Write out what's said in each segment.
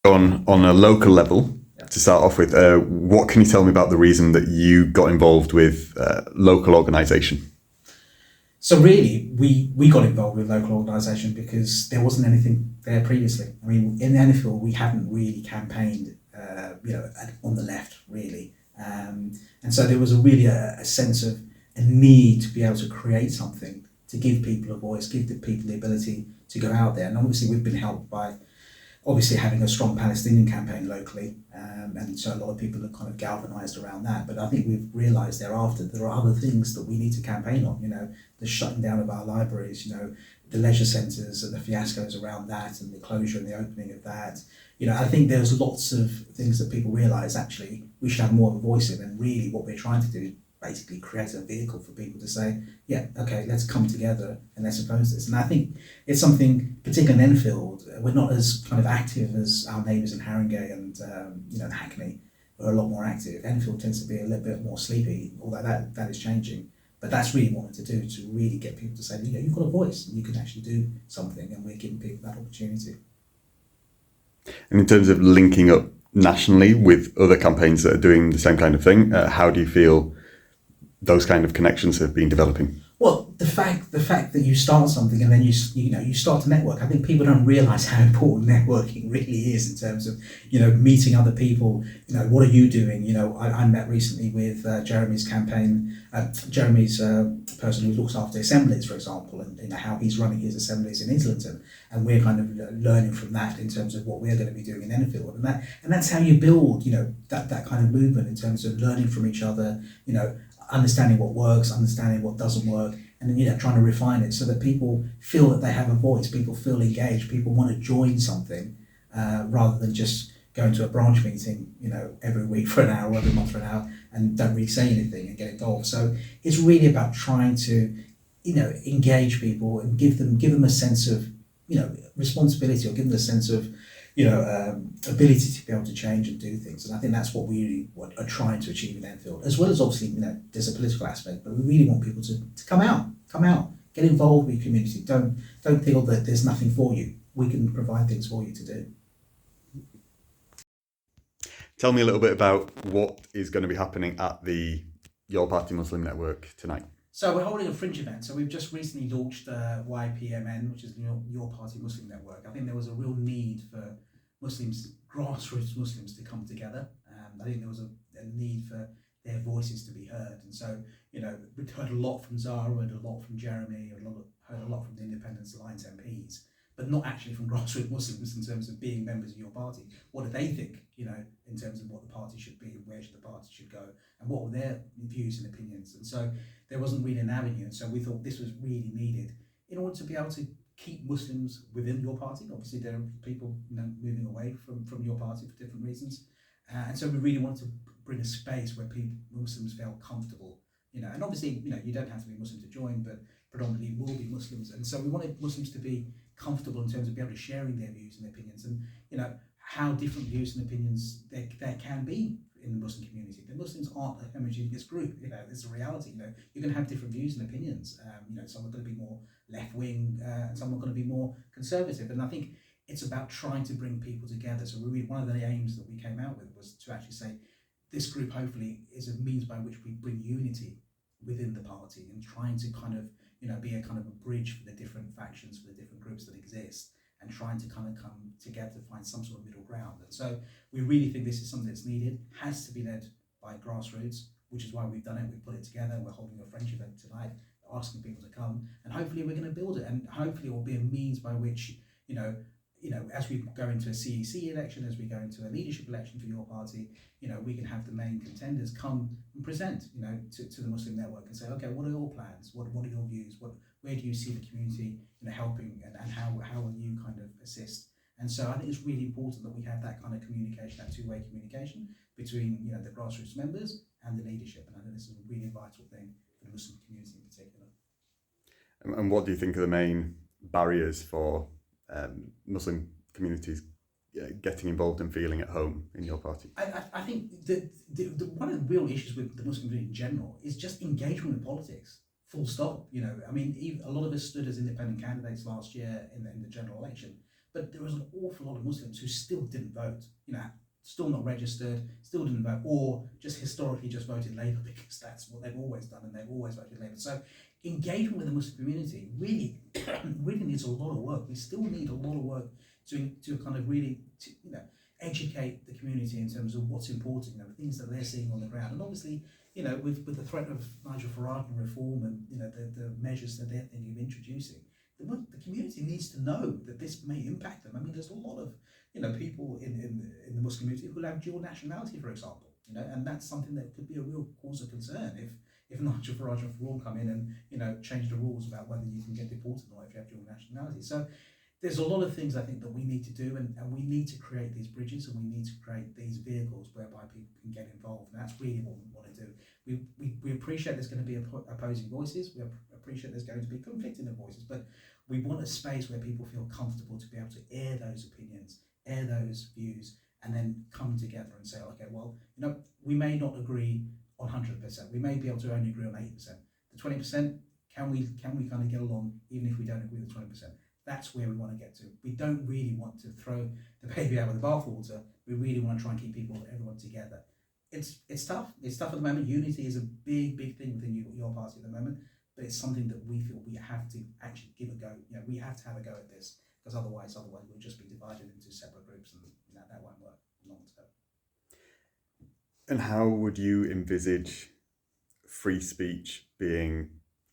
On a local level, to start off with, what can you tell me about the reason that you got involved with local organisation? So really, we got involved with local organisation because there wasn't anything there previously. I mean, in Enfield, we hadn't really campaigned, on the left, really. And so there was really a sense of a need to be able to create something, to give people a voice, give the people the ability to go out there. And obviously we've been helped by having a strong Palestinian campaign locally, and so a lot of people are kind of galvanised around that. But I think we've realised thereafter there are other things that we need to campaign on. The shutting down of our libraries, the leisure centres and the fiascos around that, and the closure and the opening of that. I think there's lots of things that people realise actually we should have more of a voice in, and really what we're trying to do is basically create a vehicle for people to say, yeah, okay, let's come together and let's oppose this. And I think it's something, particularly in Enfield, we're not as kind of active as our neighbours in Haringey and Hackney are a lot more active. Enfield tends to be a little bit more sleepy, although that is changing. But that's really what we're to do, to really get people to say, you've got a voice and you can actually do something, and we're giving people that opportunity. And in terms of linking up nationally with other campaigns that are doing the same kind of thing, how do you feel those kind of connections have been developing? Well, the fact that you start something and then you start to network. I think people don't realise how important networking really is in terms of meeting other people. What are you doing? I met recently with Jeremy's campaign. Jeremy's person who looks after assemblies, for example, and how he's running his assemblies in Islington, and we're kind of learning from that in terms of what we're going to be doing in Enfield, and that's how you build that kind of movement in terms of learning from each other. Understanding what works, understanding what doesn't work, and then trying to refine it so that people feel that they have a voice, people feel engaged, people want to join something, rather than just going to a branch meeting, every week for an hour or every month for an hour and don't really say anything and get involved. So it's really about trying to, engage people and give them a sense of, responsibility, or give them a sense of, ability to be able to change and do things. And I think that's what we are trying to achieve in Enfield, as well as obviously, there's a political aspect, but we really want people to come out, get involved with your community. Don't feel that there's nothing for you. We can provide things for you to do. Tell me a little bit about what is going to be happening at the Your Party Muslim Network tonight. So we're holding a fringe event. So we've just recently launched YPMN, which is Your Party Muslim Network. I think there was a real need for Muslims, grassroots Muslims, to come together. I think there was a need for their voices to be heard. And so, we've heard a lot from Zara, heard a lot from Jeremy, heard a lot from the Independents Alliance MPs, but not actually from grassroots Muslims in terms of being members of your party. What do they think, in terms of what the party should be, where the party should go, and what were their views and opinions? And so there wasn't really an avenue. And so we thought this was really needed in order to be able to keep Muslims within your party. Obviously, there are people moving away from your party for different reasons. And so we really wanted to bring a space where Muslims felt comfortable. And obviously, you don't have to be Muslim to join, but predominantly will be Muslims. And so we wanted Muslims to be comfortable in terms of being able to sharing their views and opinions, and how different views and opinions there can be in the Muslim community. The Muslims aren't a homogeneous group. It's a reality. You're going to have different views and opinions. Some are going to be more left wing, and some are going to be more conservative. And I think it's about trying to bring people together. So one of the aims that we came out with was to actually say this group hopefully is a means by which we bring unity within the party, and trying to kind of be a kind of a bridge for the different factions, for the different groups that exist, and trying to kind of come together to find some sort of middle ground. And so we really think this is something that's needed, has to be led by grassroots, which is why we've done it. We've put it together. We're holding a French event tonight, asking people to come, and hopefully we're going to build it, and hopefully it will be a means by which as we go into a CEC election, as we go into a leadership election for your party, we can have the main contenders come and present, to the Muslim network and say, okay, what are your plans? What are your views? Where do you see the community, helping, and how will you kind of assist? And so I think it's really important that we have that kind of communication, that two-way communication between, the grassroots members and the leadership. And I think this is a really vital thing for the Muslim community in particular. And what do you think are the main barriers for Muslim communities getting involved and feeling at home in your party? I think the one of the real issues with the Muslim community in general is just engagement with politics. Full stop. A lot of us stood as independent candidates last year in the general election, but there was an awful lot of Muslims who still didn't vote, still not registered, still didn't vote, or just historically just voted Labour because that's what they've always done and they've always voted Labour. So engagement with the Muslim community really, really needs a lot of work. We still need a lot of work to kind of really, educate the community in terms of what's important, things that they're seeing on the ground. And obviously, with the threat of Nigel Farage and reform and, the measures that they're thinking of introducing, the community needs to know that this may impact them. I mean, there's a lot of people in the Muslim community who have dual nationality, for example, and that's something that could be a real cause of concern if Nigel Farage and reform come in and change the rules about whether you can get deported or not if you have dual nationality. So there's a lot of things I think that we need to do, and we need to create these bridges and we need to create these vehicles whereby people can get involved, and that's really what we want to do. We appreciate there's going to be opposing voices, we appreciate there's going to be conflicting voices, but we want a space where people feel comfortable to be able to air those opinions, air those views, and then come together and say, okay, well, we may not agree on 100%, we may be able to only agree on 80%. The 20%, can we kind of get along even if we don't agree with 20%? That's where we want to get to. We don't really want to throw the baby out with the bathwater. We really want to try and keep everyone together. It's tough. It's tough at the moment. Unity is a big thing within your party at the moment, but it's something that we feel we have to actually give a go. We have to have a go at this, because otherwise we'll just be divided into separate groups, and that won't work long term. And how would you envisage free speech being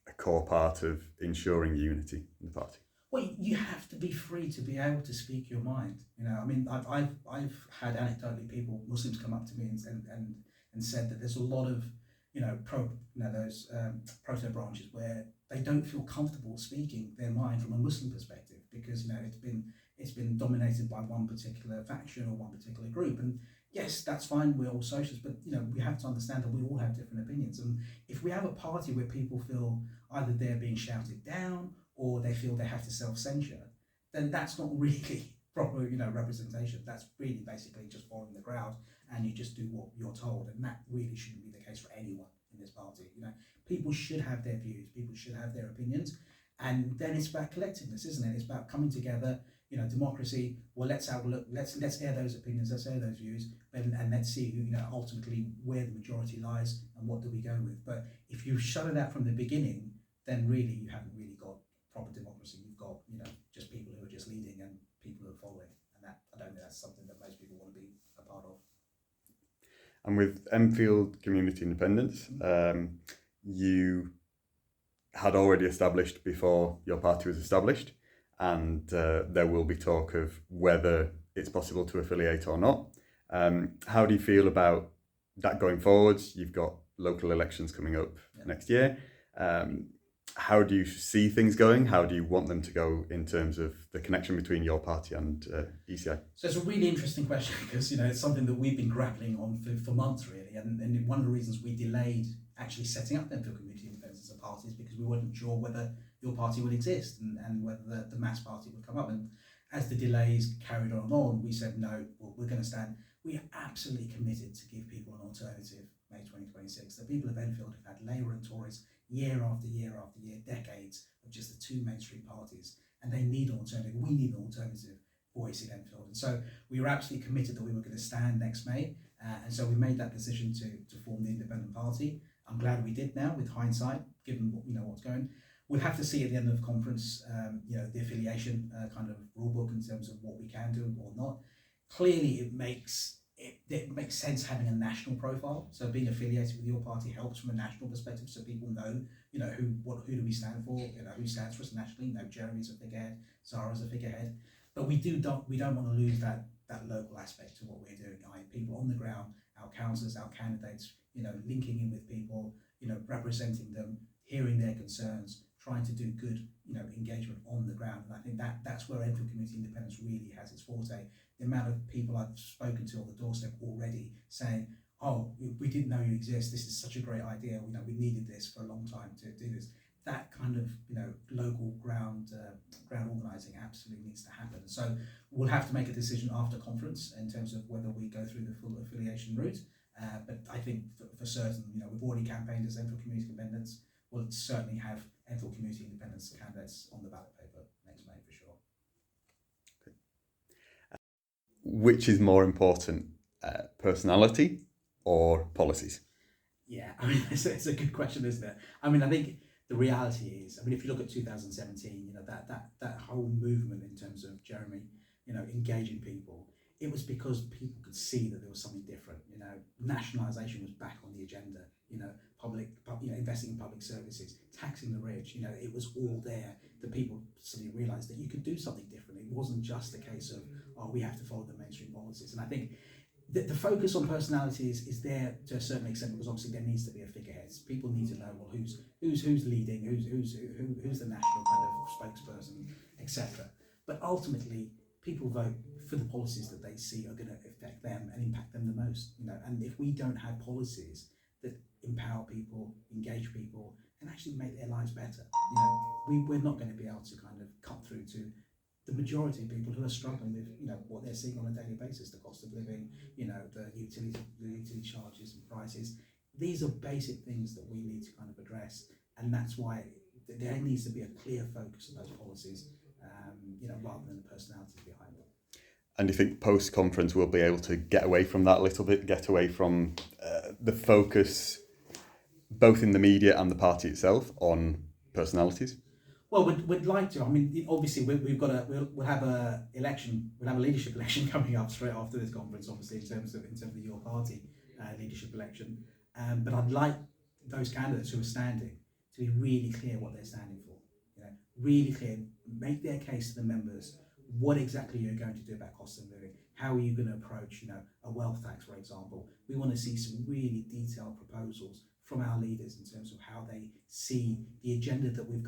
a core part of ensuring unity in the party? Well, you have to be free to be able to speak your mind. I mean, I've had anecdotally Muslims come up to me and said that there's a lot of those proto branches where they don't feel comfortable speaking their mind from a Muslim perspective because it's been dominated by one particular faction or one particular group. And yes, that's fine, we're all socialists, but we have to understand that we all have different opinions. And if we have a party where people feel either they're being shouted down or they feel they have to self-censure, then that's not really proper representation. That's really basically just following the crowd, and you just do what you're told, and that really shouldn't be the case for anyone in this party. People should have their views, people should have their opinions, and then it's about collectiveness, isn't it? It's about coming together, democracy. Well, let's air those opinions, let's air those views, and let's see who, ultimately where the majority lies and what do we go with. But if you shut it out from the beginning, then really you haven't really got proper democracy. You've got just people who are just leading and people who are following, and that, I don't think that's something that most people want to be a part of. And with Enfield Community Independents, you had already established before your party was established, and there will be talk of whether it's possible to affiliate or not. How do you feel about that going forwards? You've got local elections coming up next year. How do you see things going? How do you want them to go in terms of the connection between your party and ECI? So it's a really interesting question because it's something that we've been grappling on for months really, and one of the reasons we delayed actually setting up Enfield Community Independents as a party is because we weren't sure whether your party would exist and whether the mass party would come up. And as the delays carried on, we said no, we're going to stand. We are absolutely committed to give people an alternative May 2026. The people of Enfield have had Labour and Tories year after year after year, decades of just the two mainstream parties, and they need an alternative. We need an alternative voice in Enfield, and so we were absolutely committed that we were going to stand next May, and so we made that decision to form the independent party. I'm glad we did now, with hindsight, given what's going. We'll have to see at the end of the conference, the affiliation kind of rulebook in terms of what we can do or not. Clearly, it makes sense having a national profile. So being affiliated with your party helps from a national perspective, so people know, who do we stand for, who stands for us nationally. Jeremy's a figurehead, Zara's a figurehead, but we don't want to lose that local aspect to what we're doing. People on the ground, our councillors, our candidates, linking in with people, representing them, hearing their concerns, trying to do good, engagement on the ground. And I think that's where Enfield Community Independence really has its forte. The amount of people I've spoken to on the doorstep already saying, oh, we didn't know you exist, this is such a great idea, we needed this for a long time to do this. That kind of local ground organising absolutely needs to happen. So we'll have to make a decision after conference in terms of whether we go through the full affiliation route. But I think for certain, we've already campaigned as Enfield Community Independents. We'll certainly have Enfield Community Independents candidates on the ballot paper next May for sure. which is more important, personality or policies? Yeah, I mean, it's a good question, isn't it? I mean, I think the reality is, I mean, if you look at 2017, that whole movement in terms of Jeremy, engaging people, it was because people could see that there was something different. Nationalisation was back on the agenda. Investing in public services, taxing the rich. It was all there. That people suddenly realised that you could do something different. It wasn't just a case of, oh, we have to follow the mainstream policies. And I think the focus on personalities is there to a certain extent because obviously there needs to be a figurehead. People need to know, well, who's leading, who's the national kind of spokesperson, etc. But ultimately, people vote for the policies that they see are going to affect them and impact them the most. And if we don't have policies that empower people, engage people, and actually make their lives better, we're not going to be able to kind of cut through to the majority of people who are struggling with what they're seeing on a daily basis, the cost of living, the utility charges and prices. These are basic things that we need to kind of address, and that's why there needs to be a clear focus on those policies, rather than the personalities behind them. And do you think post-conference we'll be able to get away from that a little bit, get away from the focus, both in the media and the party itself, on personalities? Well, we'd like to. I mean, obviously, we'll have a election. We'll have a leadership election coming up straight after this conference. Obviously, in terms of your party leadership election. But I'd like those candidates who are standing to be really clear what they're standing for. Really clear. Make their case to the members. What exactly you're going to do about cost of living? How are you going to approach, a wealth tax, for example? We want to see some really detailed proposals from our leaders in terms of how they see the agenda that we've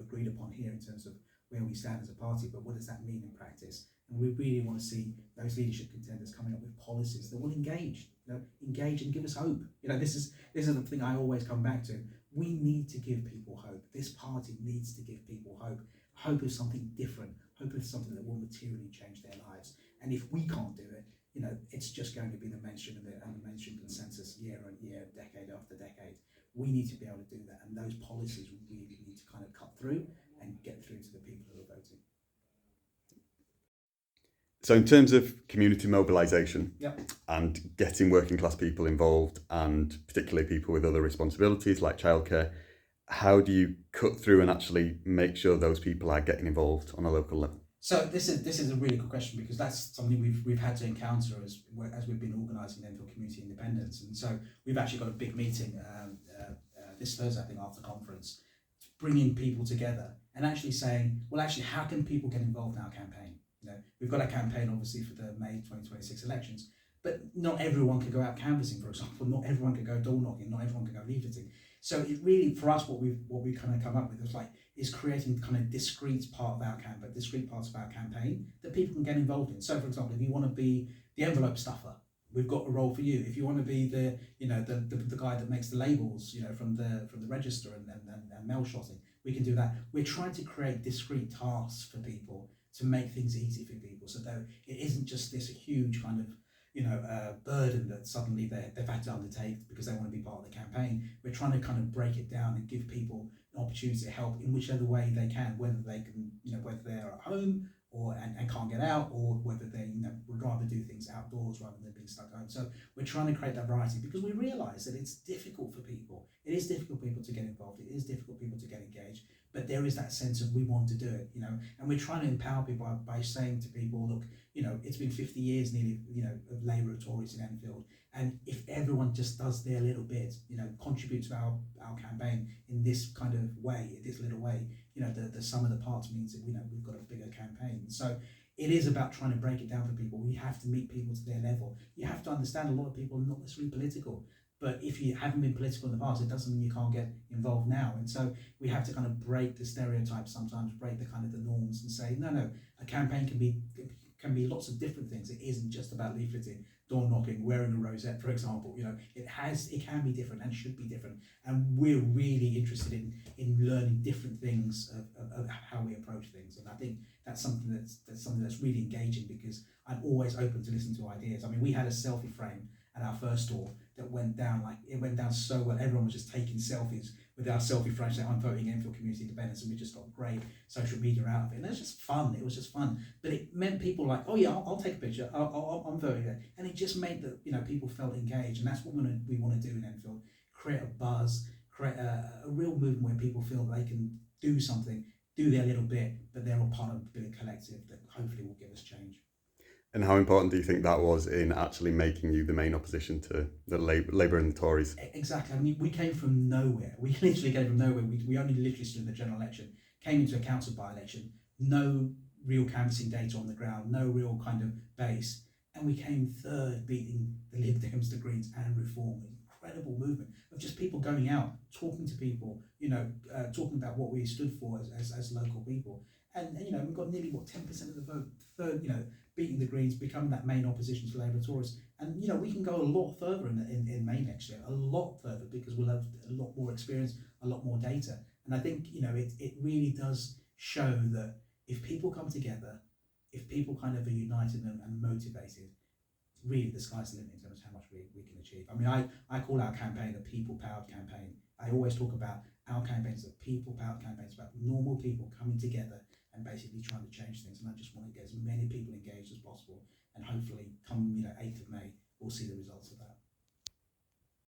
agreed upon here in terms of where we stand as a party, but what does that mean in practice? And we really want to see those leadership contenders coming up with policies that will engage and give us hope. This is the thing I always come back to. We need to give people hope. This party needs to give people hope. Hope of something different. Hope of something that will materially change their lives. And if we can't do it, it's just going to be the mainstream and the mainstream consensus year on year, decade after decade. We need to be able to do that, and those policies really need to kind of cut through and get through to the people who are voting. So in terms of community mobilisation, Yep. and getting working class people involved, and particularly people with other responsibilities like childcare, how do you cut through and actually make sure those people are getting involved on a local level? So this is a really good question, because that's something we've had to encounter as we've been organising Enfield Community Independents. And so we've actually got a big meeting this Thursday, I think, after conference, bringing people together and actually saying, well, actually, how can people get involved in our campaign? We've got a campaign obviously for the May 2026 elections, but not everyone could go out canvassing, for example. Not everyone could go door knocking. Not everyone could go leafleting. So it really, for us, what we kind of come up with is creating kind of discrete parts of our campaign that people can get involved in. So, for example, if you want to be the envelope stuffer, we've got a role for you. If you want to be the guy that makes the labels, from the register and mail shotting, we can do that. We're trying to create discrete tasks for people to make things easy for people, so that it isn't just this huge kind of burden that suddenly they've had to undertake because they want to be part of the campaign. We're trying to kind of break it down and give people an opportunity to help in whichever way they can, whether they can, whether they're at home and can't get out, or whether they would rather do things outdoors rather than being stuck at home. So we're trying to create that variety, because we realise that it's difficult for people. It is difficult for people to get involved. It is difficult for people to get engaged. But there is that sense of we want to do it, and we're trying to empower people by saying to people, look, it's been 50 years nearly, of Labour or Tories in Enfield, and if everyone just does their little bit, contribute to our campaign in this kind of way, this little way, the sum of the parts means that we've got a bigger campaign. So it is about trying to break it down for people. We have to meet people to their level. You have to understand a lot of people are not necessarily political. But if you haven't been political in the past, it doesn't mean you can't get involved now. And so we have to kind of break the stereotypes sometimes, break the kind of the norms, and say, no, a campaign can be lots of different things. It isn't just about leafleting, door knocking, wearing a rosette, for example. It can be different and should be different. And we're really interested in learning different things of how we approach things. And I think that's something that's really engaging, because I'm always open to listen to ideas. I mean, we had a selfie frame at our first store that went down so well. Everyone was just taking selfies with our selfie frame saying, I'm voting Enfield Community Independents, and we just got great social media out of it. And it was just fun. It was just fun. But it meant people like, oh yeah, I'll take a picture. I'm voting there. And it just made that, you know, people felt engaged. And that's what we want to do in Enfield. Create a buzz, create a real movement where people feel they can do something, do their little bit, but they're all part of a big collective that hopefully will give us change. And how important do you think that was in actually making you the main opposition to the Labour and the Tories? Exactly. I mean, we came from nowhere. We literally came from nowhere. We only literally stood in the general election, came into a council by-election, no real canvassing data on the ground, no real kind of base. And we came third, beating the Lib Dems, the Greens and Reform. Incredible movement of just people going out, talking to people, you know, talking about what we stood for as local people. And you know, we've got nearly, 10% of the vote, third, you know, beating the Greens, becoming that main opposition to Labour and Tories. And you know, we can go a lot further in May next year, a lot further, because we'll have a lot more experience, a lot more data. And I think, you know, it really does show that if people come together, if people kind of are united and motivated, really the sky's the limit in terms of how much we can achieve. I mean, I call our campaign a people-powered campaign. I always talk about our campaigns as people-powered campaigns, about normal people coming together and basically trying to change things. And I just want to get as many people engaged as possible. And hopefully come, you know, 8th of May, we'll see the results of that.